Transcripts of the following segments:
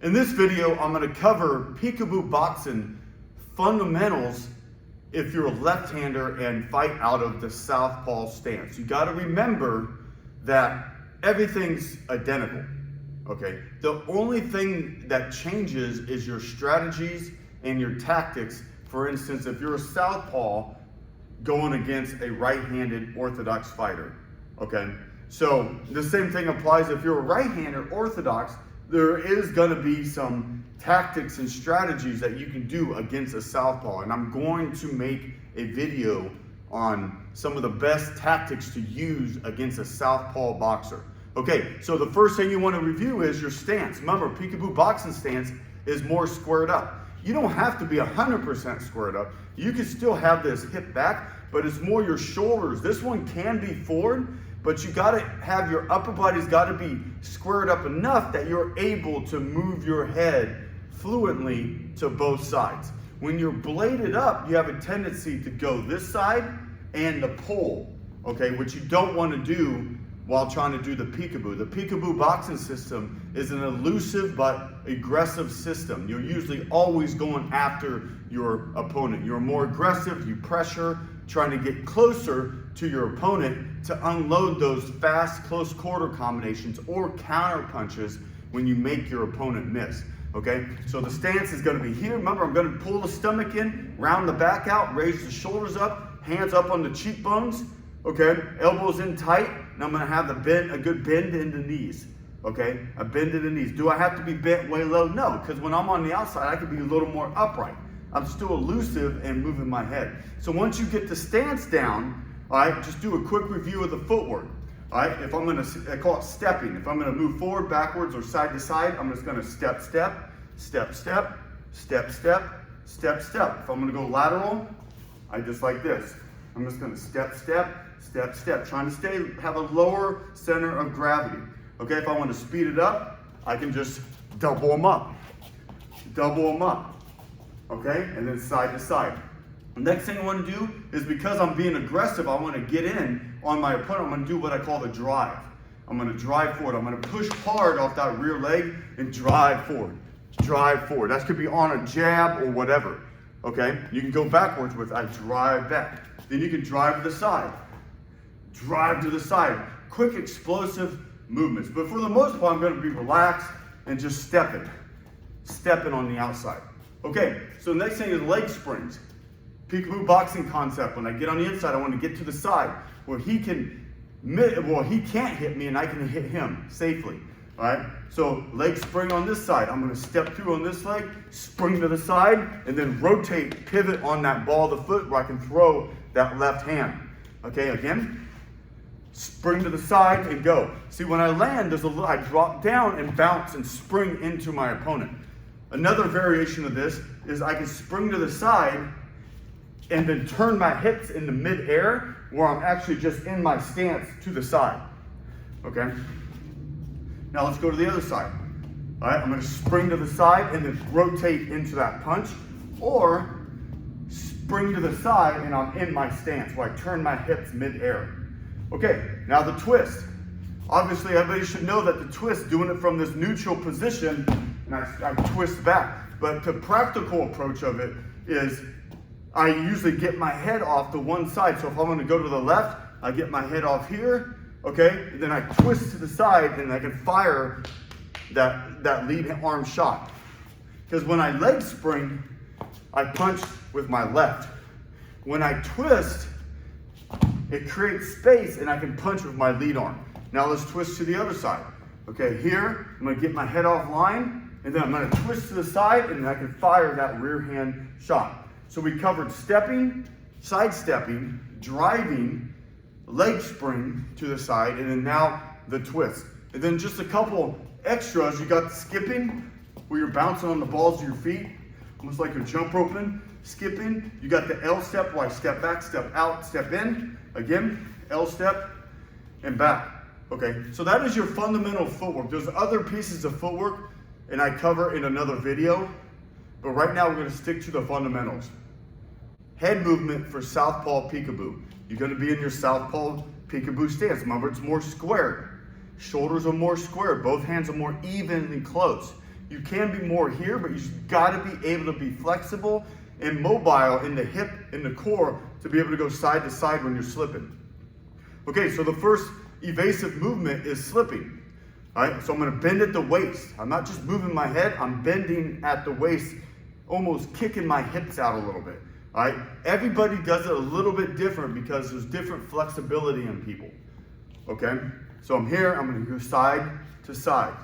In this video, I'm going to cover Peekaboo boxing fundamentals if you're a left-hander and fight out of the Southpaw stance. You got to remember that everything's identical, okay? The only thing that changes is your strategies and your tactics. For instance, if you're a Southpaw going against a right-handed orthodox fighter, okay? So the same thing applies if you're a right-handed orthodox. There is going to be some tactics and strategies that you can do against a Southpaw, and I'm going to make a video on some of the best tactics to use against a Southpaw boxer. Okay, so the first thing you want to review is your stance. Remember, Peekaboo boxing stance is more squared up. You don't have to be 100% squared up. You can still have this hip back, but it's more your shoulders. This one can be forward, but you gotta have your upper body's gotta be squared up enough that you're able to move your head fluently to both sides. When you're bladed up, you have a tendency to go this side and the pull, okay, which you don't wanna do while trying to do the Peekaboo. The Peekaboo boxing system is an elusive but aggressive system. You're usually always going after your opponent. You're more aggressive, you pressure, trying to get closer to your opponent to unload those fast close quarter combinations or counter punches when you make your opponent miss, okay? So the stance is gonna be here. Remember, I'm gonna pull the stomach in, round the back out, raise the shoulders up, hands up on the cheekbones, okay? Elbows in tight, and I'm gonna have a good bend in the knees, okay? A bend in the knees. Do I have to be bent way low? No, because when I'm on the outside, I can be a little more upright. I'm still elusive and moving my head. So once you get the stance down, all right, just do a quick review of the footwork. All right, if I'm gonna, I call it stepping. If I'm gonna move forward, backwards, or side to side, I'm just gonna step, step, step, step, step, step, step, step. If I'm gonna go lateral, I just like this. I'm just gonna step, step, step, step, trying to have a lower center of gravity. Okay, if I want to speed it up, I can just double them up, okay, and then side to side. The next thing I want to do is, because I'm being aggressive, I want to get in on my opponent. I'm going to do what I call the drive. I'm going to drive forward. I'm going to push hard off that rear leg and drive forward. Drive forward. That could be on a jab or whatever. Okay? You can go backwards with I drive back. Then you can drive to the side. Drive to the side. Quick, explosive movements. But for the most part, I'm going to be relaxed and just stepping on the outside. Okay, so the next thing is leg springs. Peekaboo boxing concept. When I get on the inside, I want to get to the side where he can't hit me and I can hit him safely. All right, so leg spring on this side. I'm going to step through on this leg, spring to the side, and then rotate, pivot on that ball of the foot where I can throw that left hand. Okay, again, spring to the side and go. See, when I land, I drop down and bounce and spring into my opponent. Another variation of this is I can spring to the side and then turn my hips into mid-air where I'm actually just in my stance to the side, okay? Now let's go to the other side. All right, I'm gonna spring to the side and then rotate into that punch, or spring to the side and I'm in my stance where I turn my hips mid-air. Okay, now the twist. Obviously, everybody should know that the twist, doing it from this neutral position, and I twist back. But the practical approach of it is I usually get my head off to one side. So if I'm gonna go to the left, I get my head off here, okay? And then I twist to the side and I can fire that lead arm shot. Because when I leg spring, I punch with my left. When I twist, it creates space and I can punch with my lead arm. Now let's twist to the other side. Okay, here, I'm gonna get my head off line, and then I'm gonna twist to the side, and then I can fire that rear hand shot. So we covered stepping, sidestepping, driving, leg spring to the side, and then now the twist. And then just a couple extras, you got the skipping, where you're bouncing on the balls of your feet, almost like you're jump roping, skipping. You got the L step, where I step back, step out, step in. Again, L step, and back. Okay, so that is your fundamental footwork. There's other pieces of footwork, and I cover in another video, but right now we're gonna stick to the fundamentals. Head movement for Southpaw Peekaboo. You're gonna be in your Southpaw Peekaboo stance. Remember, it's more squared. Shoulders are more squared. Both hands are more evenly close. You can be more here, but you just gotta be able to be flexible and mobile in the hip, in the core, to be able to go side to side when you're slipping. Okay, so the first evasive movement is slipping. All right, so I'm gonna bend at the waist. I'm not just moving my head, I'm bending at the waist, almost kicking my hips out a little bit. All right, everybody does it a little bit different because there's different flexibility in people. Okay, so I'm here, I'm gonna go side to side.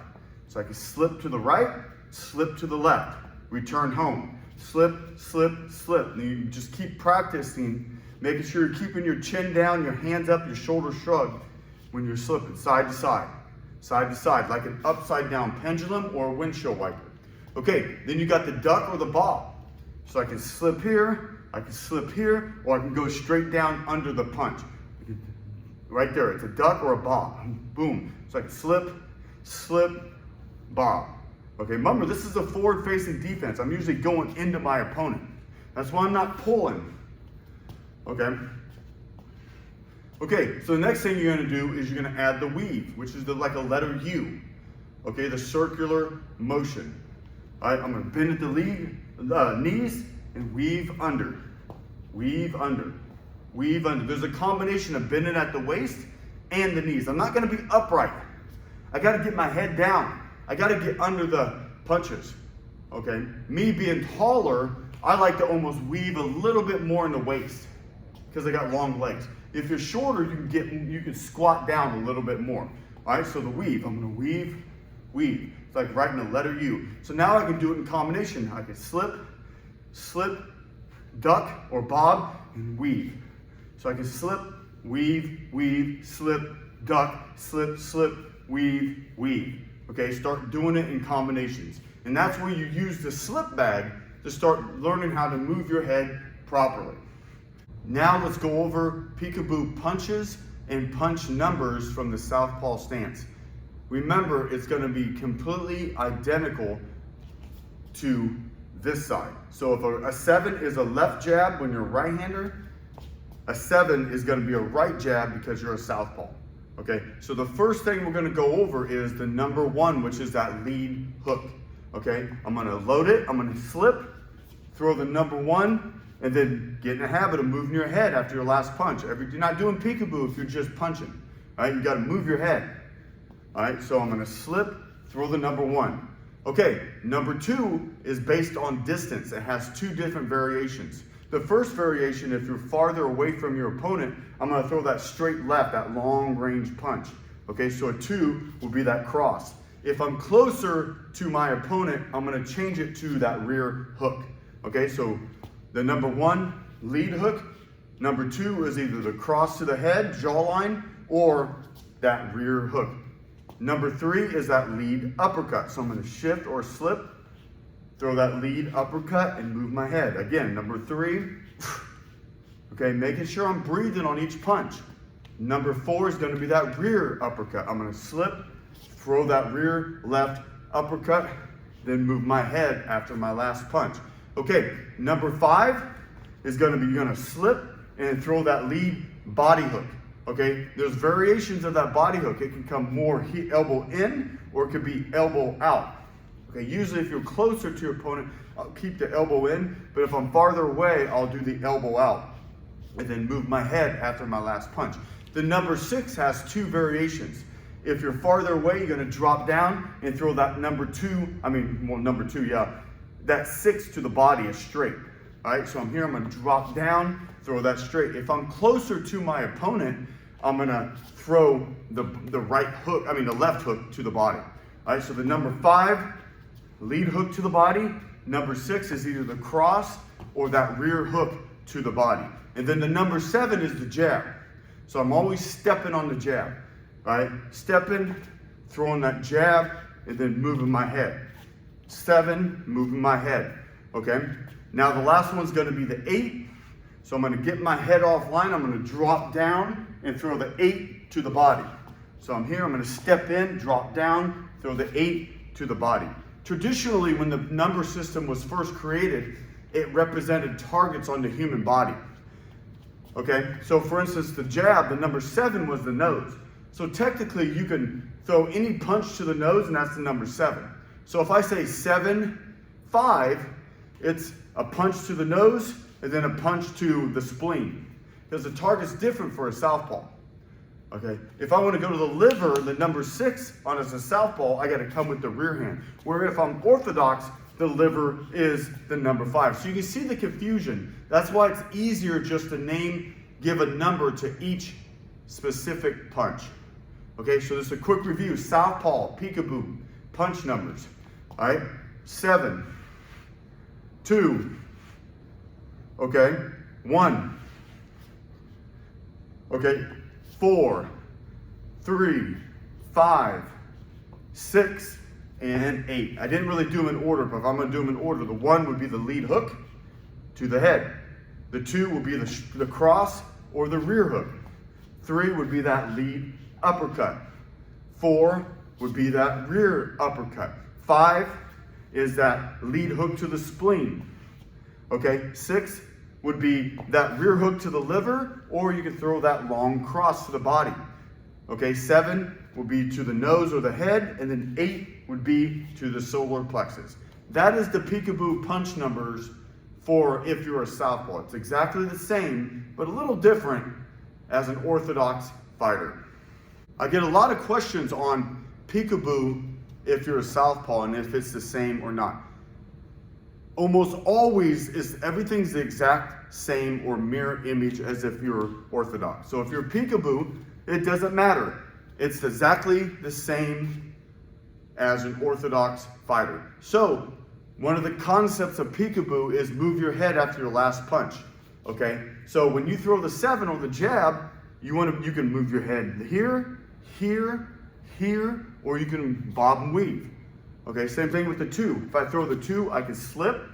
So I can slip to the right, slip to the left, return home. Slip, slip, slip. And you just keep practicing, making sure you're keeping your chin down, your hands up, your shoulders shrugged when you're slipping side to side, like an upside down pendulum or a windshield wiper. Okay, then you got the duck or the bob. So I can slip here, I can slip here, or I can go straight down under the punch. Right there, it's a duck or a bob. Boom. So I can slip, slip, bob. Okay, remember, this is a forward-facing defense. I'm usually going into my opponent. That's why I'm not pulling. Okay? Okay, so the next thing you're gonna do is you're gonna add the weave, which is like a letter U. Okay, the circular motion. All right, I'm gonna bend at the knees and weave under. Weave under. Weave under. There's a combination of bending at the waist and the knees. I'm not gonna be upright. I gotta get my head down. I got to get under the punches, okay? Me being taller, I like to almost weave a little bit more in the waist because I got long legs. If you're shorter, you can squat down a little bit more. All right, so the weave, I'm gonna weave, weave. It's like writing a letter U. So now I can do it in combination. I can slip, slip, duck or bob, and weave. So I can slip, weave, weave, slip, duck, slip, slip, weave, weave. Okay, start doing it in combinations. And that's where you use the slip bag to start learning how to move your head properly. Now let's go over peekaboo punches and punch numbers from the southpaw stance. Remember, it's gonna be completely identical to this side. So if a 7 is a left jab when you're a right-hander, a 7 is gonna be a right jab because you're a southpaw. Okay, so the first thing we're gonna go over is the number 1, which is that lead hook. Okay, I'm gonna load it, I'm gonna slip, throw the number 1, and then get in the habit of moving your head after your last punch. You're not doing peekaboo if you're just punching. All right, you gotta move your head. All right, so I'm gonna slip, throw the number 1. Okay, number 2 is based on distance. It has 2 different variations. The first variation, if you're farther away from your opponent, I'm gonna throw that straight left, that long range punch. Okay, so a 2 will be that cross. If I'm closer to my opponent, I'm gonna change it to that rear hook. Okay, so the number 1, lead hook. Number 2 is either the cross to the head, jawline, or that rear hook. Number 3 is that lead uppercut. So I'm gonna shift or slip, throw that lead uppercut and move my head. Again, number 3, okay, making sure I'm breathing on each punch. Number 4 is gonna be that rear uppercut. I'm gonna slip, throw that rear left uppercut, then move my head after my last punch. Okay, number 5 is gonna be, you're gonna slip and throw that lead body hook. Okay, there's variations of that body hook. It can come more elbow in or it could be elbow out. Okay, usually if you're closer to your opponent, I'll keep the elbow in, but if I'm farther away, I'll do the elbow out and then move my head after my last punch. The number 6 has 2 variations. If you're farther away, you're gonna drop down and throw that number 2, that 6 to the body is straight. All right, so I'm here, I'm gonna drop down, throw that straight. If I'm closer to my opponent, I'm gonna throw the left hook to the body. All right, so the number 5, lead hook to the body. Number 6 is either the cross or that rear hook to the body. And then the number 7 is the jab. So I'm always stepping on the jab, right? Stepping, throwing that jab, and then moving my head. 7, moving my head, okay? Now the last one's gonna be the 8. So I'm gonna get my head offline, I'm gonna drop down and throw the 8 to the body. So I'm here, I'm gonna step in, drop down, throw the 8 to the body. Traditionally, when the number system was first created, it represented targets on the human body. Okay, so for instance, the jab, the number 7 was the nose. So technically, you can throw any punch to the nose, and that's the number 7. So if I say 7-5, it's a punch to the nose and then a punch to the spleen, because the target's different for a southpaw. Okay, if I want to go to the liver, the number 6 on as a southpaw, I got to come with the rear hand. Where if I'm orthodox, the liver is the number 5. So you can see the confusion. That's why it's easier just to give a number to each specific punch. Okay, so this is a quick review. Southpaw, peekaboo, punch numbers. All right, 7, 2, okay, 1, okay, 4, 3, 5, 6, and 8. I didn't really do them in order, but if I'm going to do them in order, the 1 would be the lead hook to the head. The 2 will be the cross or the rear hook. 3 would be that lead uppercut. 4 would be that rear uppercut. 5 is that lead hook to the spleen. Okay, 6 would be that rear hook to the liver, or you can throw that long cross to the body. Okay, 7 would be to the nose or the head, and then 8 would be to the solar plexus. That is the peekaboo punch numbers for if you're a southpaw. It's exactly the same, but a little different as an orthodox fighter. I get a lot of questions on peekaboo if you're a southpaw and if it's the same or not. Almost always everything's the exact same or mirror image as if you're orthodox. So if you're peekaboo, it doesn't matter. It's exactly the same as an orthodox fighter. So one of the concepts of peekaboo is move your head after your last punch. Okay, so when you throw the 7 on the jab, you can move your head here, here, here, or you can bob and weave. Okay, same thing with the 2. If I throw the 2, I can slip.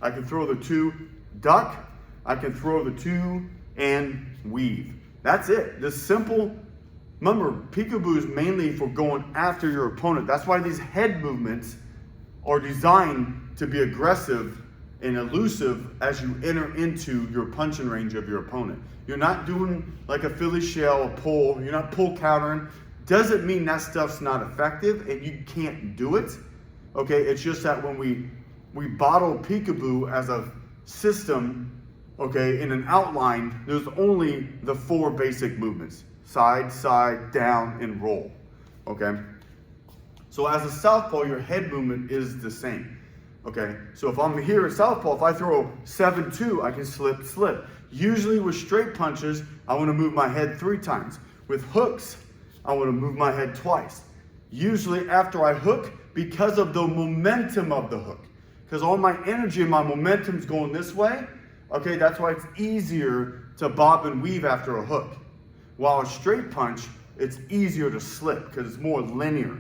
I can throw the 2, duck. I can throw the 2 and weave. That's it. This simple. Remember, peekaboo is mainly for going after your opponent. That's why these head movements are designed to be aggressive and elusive as you enter into your punching range of your opponent. You're not doing like a Philly shell, a pull. You're not pull countering. Doesn't mean that stuff's not effective and you can't do it. Okay, it's just that when we bottle peekaboo as a system, okay, in an outline, there's only the 4 basic movements: side, side, down, and roll. Okay, so as a southpaw, your head movement is the same. Okay, so if I'm here at southpaw, if I throw 7-2, I can slip, slip. Usually with straight punches, I want to move my head 3 times. With hooks, I want to move my head twice. Usually after I hook, because of the momentum of the hook, because all my energy and my momentum's going this way, okay, that's why it's easier to bob and weave after a hook. While a straight punch, it's easier to slip because it's more linear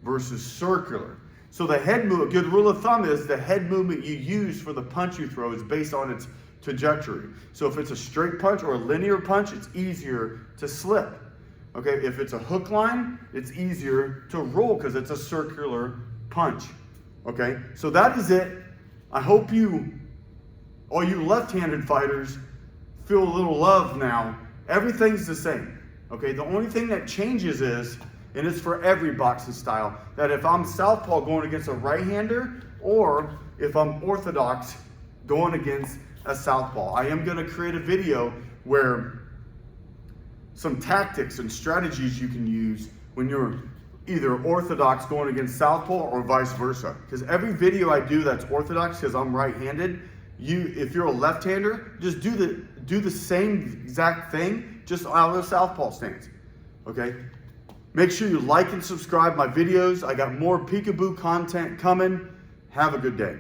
versus circular. So the head movement, a good rule of thumb is the head movement you use for the punch you throw is based on its trajectory. So if it's a straight punch or a linear punch, it's easier to slip. Okay, if it's a hook line, it's easier to roll because it's a circular punch. Okay, so that is it. I hope all you left-handed fighters, feel a little love now. Everything's the same. Okay, the only thing that changes is, and it's for every boxing style, that if I'm southpaw going against a right-hander, or if I'm orthodox going against a southpaw. I am going to create a video where some tactics and strategies you can use when you're either orthodox going against southpaw or vice versa. Because every video I do that's orthodox, because I'm right-handed, if you're a left-hander, just do the same exact thing, just out of the southpaw stance. Okay? Make sure you like and subscribe my videos. I got more peekaboo content coming. Have a good day.